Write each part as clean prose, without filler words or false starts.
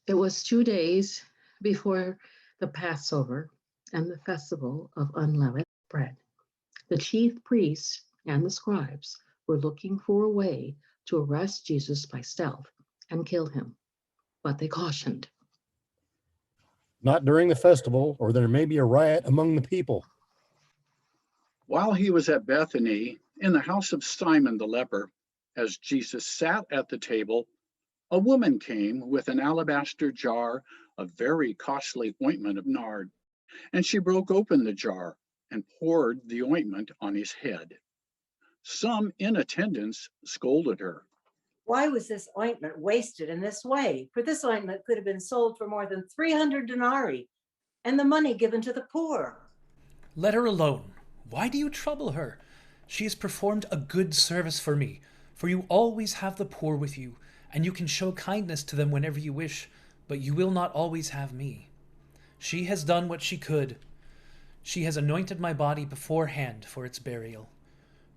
It was 2 days before the Passover and the festival of unleavened bread. The chief priests and the scribes were looking for a way to arrest Jesus by stealth and kill him, but they cautioned. Not during the festival, or there may be a riot among the people. While he was at Bethany, in the house of Simon the leper, as Jesus sat at the table, a woman came with an alabaster jar of very costly ointment of nard, and she broke open the jar and poured the ointment on his head. Some in attendance scolded her. Why was this ointment wasted in this way? For this ointment could have been sold for more than 300 denarii and the money given to the poor. Let her alone. Why do you trouble her? She has performed a good service for me, for you always have the poor with you, and you can show kindness to them whenever you wish, but you will not always have me. She has done what she could. She has anointed my body beforehand for its burial.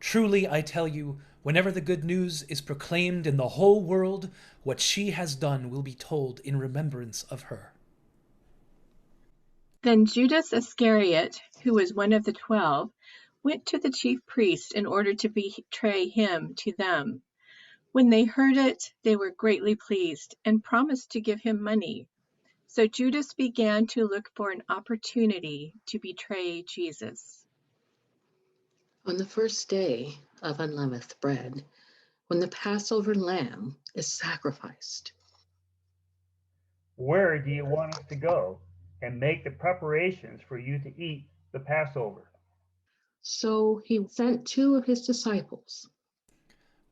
Truly, I tell you, whenever the good news is proclaimed in the whole world, what she has done will be told in remembrance of her. Then Judas Iscariot, who was one of the 12, went to the chief priests in order to betray him to them. When they heard it, they were greatly pleased and promised to give him money. So Judas began to look for an opportunity to betray Jesus. On the first day of unleavened bread, when the Passover lamb is sacrificed. Where do you want us to go and make the preparations for you to eat the Passover? So he sent 2 of his disciples.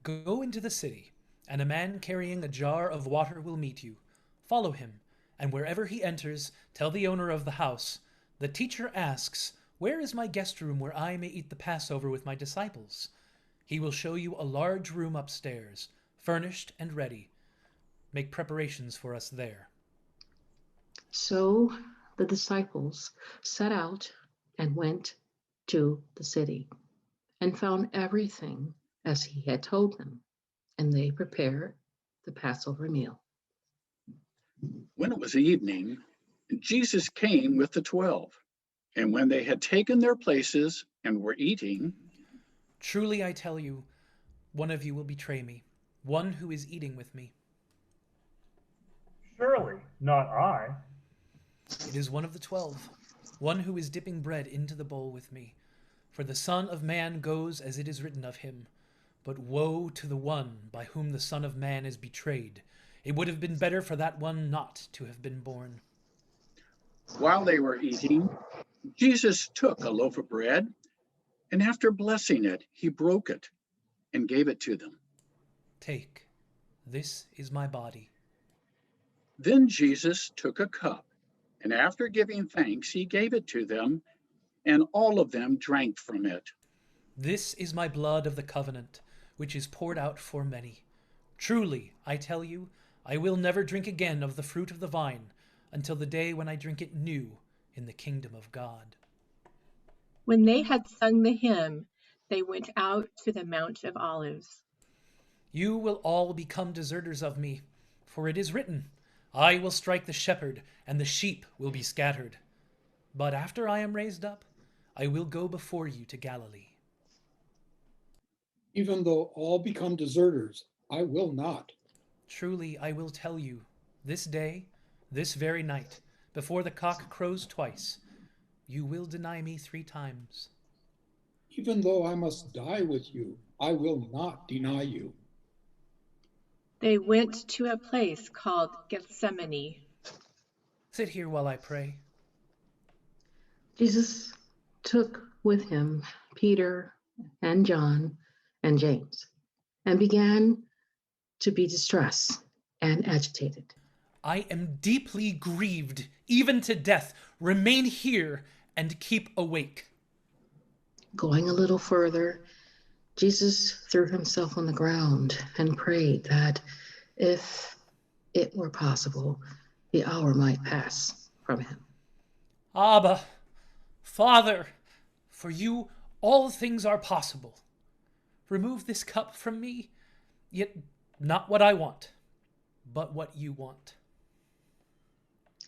Go into the city, and a man carrying a jar of water will meet you. Follow him, and wherever he enters, tell the owner of the house, the teacher asks, where is my guest room where I may eat the Passover with my disciples? He will show you a large room upstairs, furnished and ready. Make preparations for us there. So the disciples set out and went to the city and found everything as he had told them, and they prepared the Passover meal. When it was evening, Jesus came with the 12, and when they had taken their places and were eating, Truly I tell you, one of you will betray me, one who is eating with me. Surely not I. It is one of the 12, one who is dipping bread into the bowl with me. For the Son of Man goes as it is written of him. But woe to the one by whom the Son of Man is betrayed. It would have been better for that one not to have been born. while they were eating, Jesus took a loaf of bread, and after blessing it, he broke it and gave it to them. Take, this is my body. Then Jesus took a cup, and after giving thanks, he gave it to them, and all of them drank from it. This is my blood of the covenant, which is poured out for many. Truly, I tell you, I will never drink again of the fruit of the vine until the day when I drink it new in the kingdom of God. When they had sung the hymn, they went out to the Mount of Olives. You will all become deserters of me, for it is written, I will strike the shepherd, and the sheep will be scattered. But after I am raised up, I will go before you to Galilee. Even though all become deserters, I will not. Truly, I will tell you, this day, this very night, before the cock crows twice, you will deny me 3 times. Even though I must die with you, I will not deny you. They went to a place called Gethsemane. Sit here while I pray. Jesus took with him Peter and John and James and began to be distressed and agitated. I am deeply grieved, even to death. Remain here and keep awake. Going a little further, Jesus threw himself on the ground and prayed that if it were possible, the hour might pass from him. Abba, Father, for you all things are possible. Remove this cup from me, yet not what I want, but what you want.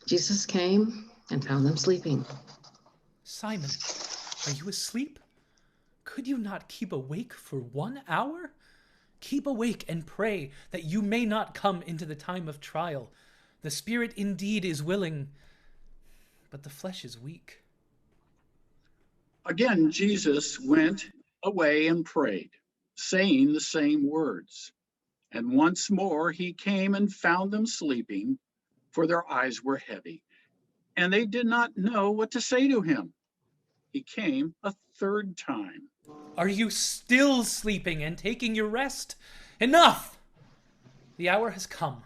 Jesus came and found them sleeping. Simon, are you asleep? Could you not keep awake for 1 hour? Keep awake and pray that you may not come into the time of trial. The spirit indeed is willing, but the flesh is weak. Again, Jesus went away and prayed, saying the same words. And once more he came and found them sleeping, for their eyes were heavy, and they did not know what to say to him. He came a third time. Are you still sleeping and taking your rest? Enough! The hour has come.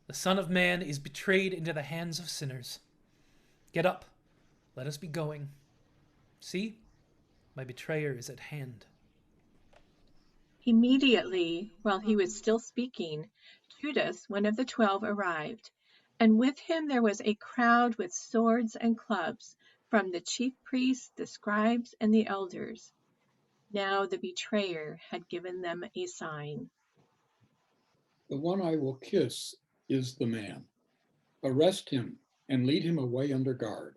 The Son of Man is betrayed into the hands of sinners. Get up. Let us be going. See, my betrayer is at hand. Immediately, while he was still speaking, Judas, one of the 12, arrived, and with him there was a crowd with swords and clubs from the chief priests, the scribes, and the elders. Now the betrayer had given them a sign. The one I will kiss is the man. Arrest him and lead him away under guard.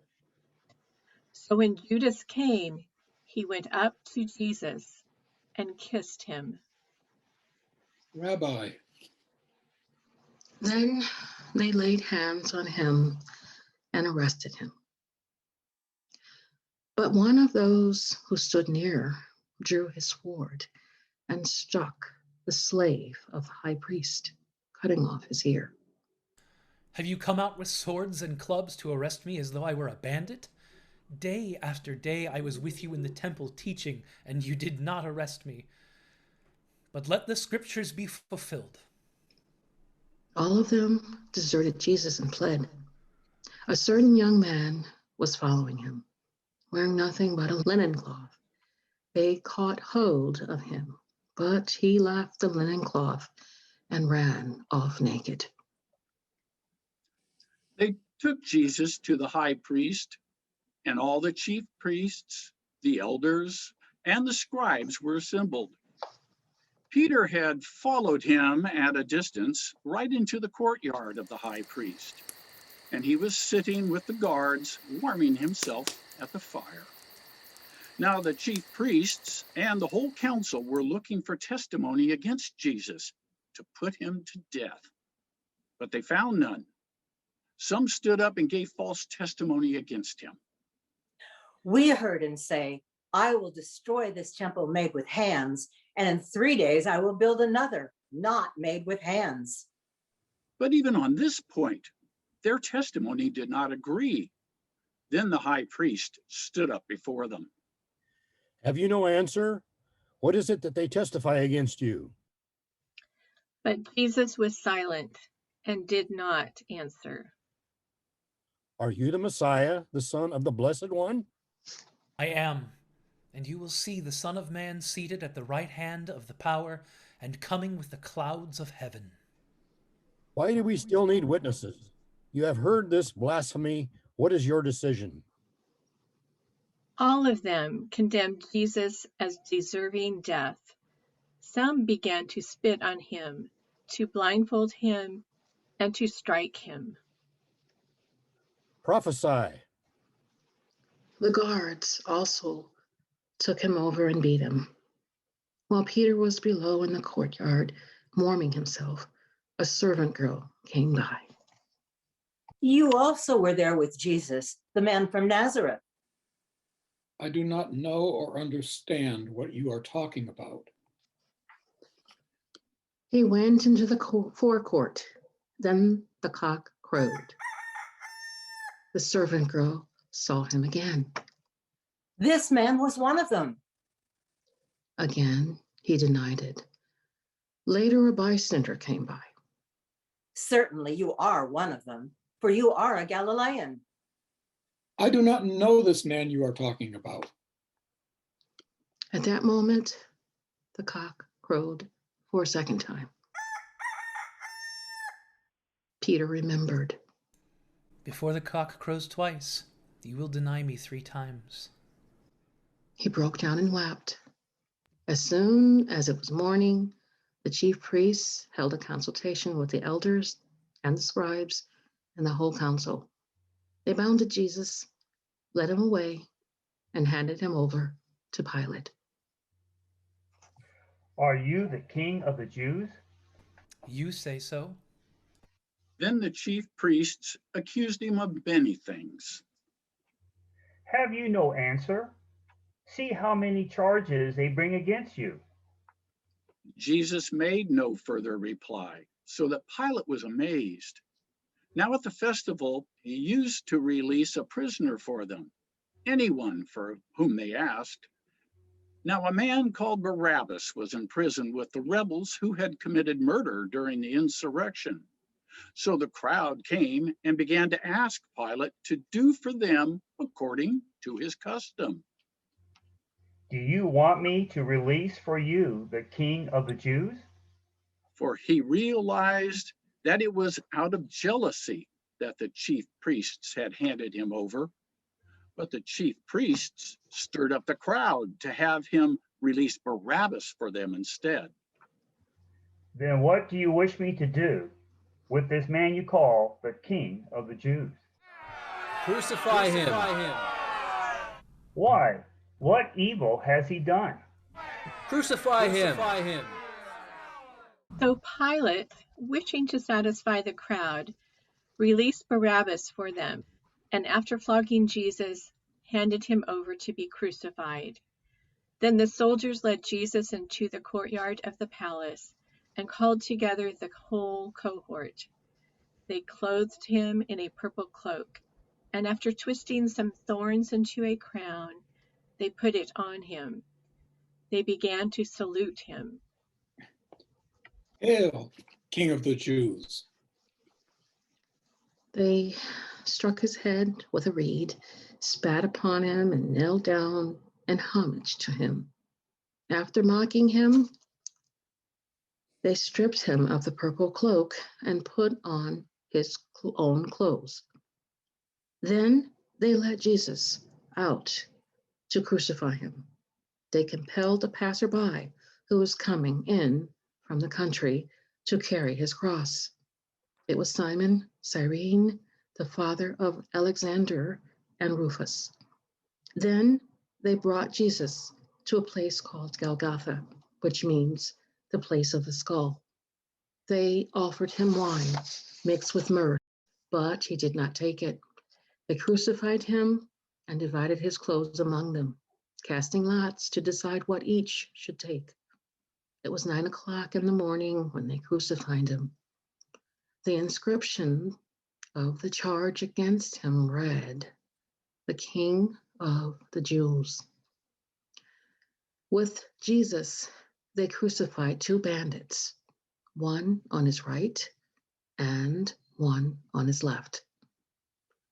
So when Judas came, he went up to Jesus and kissed him. Rabbi, Then they laid hands on him and arrested him. But one of those who stood near drew his sword and struck the slave of the high priest, cutting off his ear. Have you come out with swords and clubs to arrest me as though I were a bandit? Day after day I was with you in the temple teaching, and you did not arrest me. But let the scriptures be fulfilled. All of them deserted Jesus and fled. A certain young man was following him, wearing nothing but a linen cloth. They caught hold of him, but he left the linen cloth and ran off naked. They took Jesus to the high priest, and all the chief priests, the elders, and the scribes were assembled. Peter had followed him at a distance right into the courtyard of the high priest, and he was sitting with the guards, warming himself at the fire. Now the chief priests and the whole council were looking for testimony against Jesus to put him to death, but they found none. Some stood up and gave false testimony against him. We heard him say, I will destroy this temple made with hands, and in 3 days I will build another, not made with hands. But even on this point, their testimony did not agree. Then the high priest stood up before them. Have you no answer? What is it that they testify against you? But Jesus was silent and did not answer. Are you the Messiah, the Son of the Blessed One? I am, and you will see the Son of Man seated at the right hand of the power and coming with the clouds of heaven. Why do we still need witnesses? You have heard this blasphemy. What is your decision? All of them condemned Jesus as deserving death. Some began to spit on him, to blindfold him, and to strike him. Prophesy. The guards also took him over and beat him. While Peter was below in the courtyard, warming himself, a servant girl came by. You also were there with Jesus, the man from Nazareth. I do not know or understand what you are talking about. He went into the forecourt. Then the cock crowed. The servant girl saw him again. This man was one of them. Again, he denied it. Later, a bystander came by. Certainly you are one of them, for you are a Galilean. I do not know this man you are talking about. At that moment, the cock crowed for a second time. Peter remembered. Before the cock crows twice, you will deny me 3 times. He broke down and wept. As soon as it was morning, the chief priests held a consultation with the elders and the scribes and the whole council. They bounded Jesus, led him away, and handed him over to Pilate. Are you the king of the Jews? You say so. Then the chief priests accused him of many things. Have you no answer? See how many charges they bring against you. Jesus made no further reply, so that Pilate was amazed. Now at the festival, he used to release a prisoner for them, anyone for whom they asked. Now a man called Barabbas was in prison with the rebels who had committed murder during the insurrection. So the crowd came and began to ask Pilate to do for them according to his custom. Do you want me to release for you the king of the Jews? For he realized that it was out of jealousy that the chief priests had handed him over. But the chief priests stirred up the crowd to have him release Barabbas for them instead. Then what do you wish me to do with this man you call the king of the Jews? Crucify him. Why? What evil has he done? Crucify him. So Pilate, wishing to satisfy the crowd, released Barabbas for them, and after flogging Jesus, handed him over to be crucified. Then the soldiers led Jesus into the courtyard of the palace and called together the whole cohort. They clothed him in a purple cloak, and after twisting some thorns into a crown, they put it on him. They began to salute him. Hail, King of the Jews. They struck his head with a reed, spat upon him, and knelt down in homage to him. After mocking him, they stripped him of the purple cloak and put on his own clothes. Then they led Jesus out to crucify him. They compelled a passerby who was coming in from the country to carry his cross. It was Simon, Cyrene, the father of Alexander and Rufus. Then they brought Jesus to a place called Golgotha, which means the place of the skull. They offered him wine mixed with myrrh, but he did not take it. They crucified him and divided his clothes among them, casting lots to decide what each should take. It was 9 o'clock in the morning when they crucified him. The inscription of the charge against him read, "The King of the Jews." With Jesus, they crucified two bandits, one on his right and one on his left.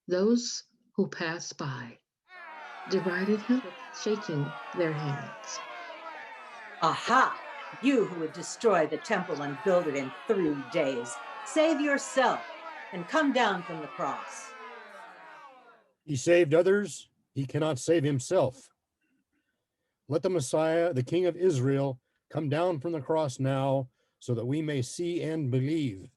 Those who passed by derided him, shaking their hands. Aha! You who would destroy the temple and build it in 3 days, save yourself and come down from the cross. He saved others, he cannot save himself. Let the Messiah, the King of Israel, come down from the cross now, so that we may see and believe.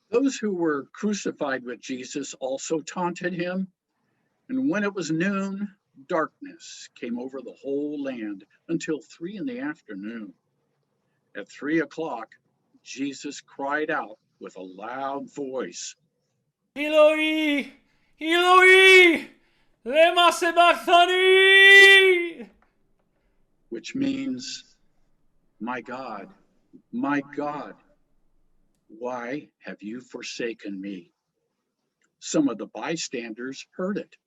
Those who were crucified with Jesus also taunted him. And when it was noon, darkness came over the whole land until 3 p.m. At 3 o'clock, Jesus cried out with a loud voice, Eloi, Eloi, lema sabachthani, which means, my God, why have you forsaken me?" Some of the bystanders heard it.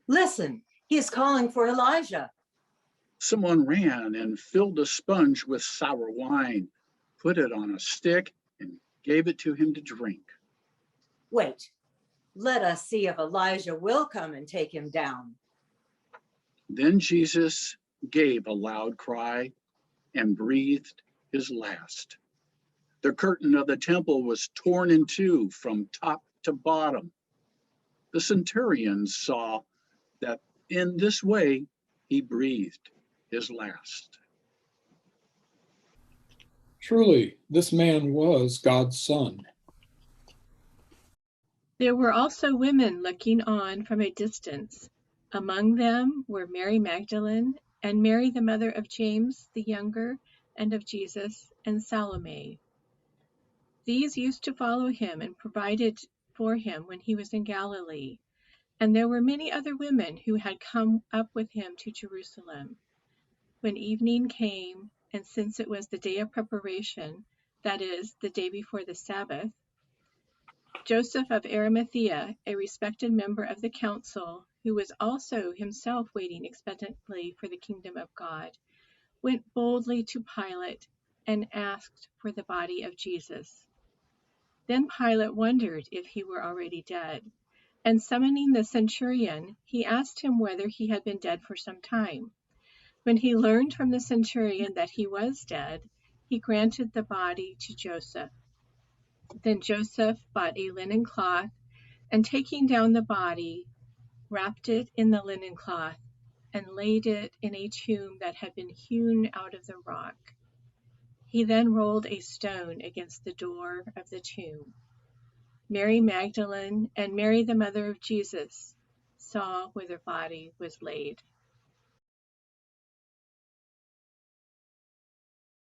Listen, he is calling for Elijah. Someone ran and filled a sponge with sour wine, put it on a stick, and gave it to him to drink. Wait, let us see if Elijah will come and take him down. Then Jesus gave a loud cry and breathed his last. The curtain of the temple was torn in two from top to bottom. The centurions saw that in this way he breathed his last. Truly, this man was God's son. There were also women looking on from a distance. Among them were Mary Magdalene, and Mary the mother of James the younger, and of Jesus, and Salome. These used to follow him and provided for him when he was in Galilee. And there were many other women who had come up with him to Jerusalem. When evening came, and since it was the day of preparation, that is, the day before the Sabbath, Joseph of Arimathea, a respected member of the council, who was also himself waiting expectantly for the kingdom of God, went boldly to Pilate and asked for the body of Jesus. Then Pilate wondered if he were already dead, and summoning the centurion, he asked him whether he had been dead for some time. When he learned from the centurion that he was dead, he granted the body to Joseph. Then Joseph bought a linen cloth, and taking down the body, wrapped it in the linen cloth, and laid it in a tomb that had been hewn out of the rock. He then rolled a stone against the door of the tomb. Mary Magdalene and Mary the mother of Jesus saw where the body was laid.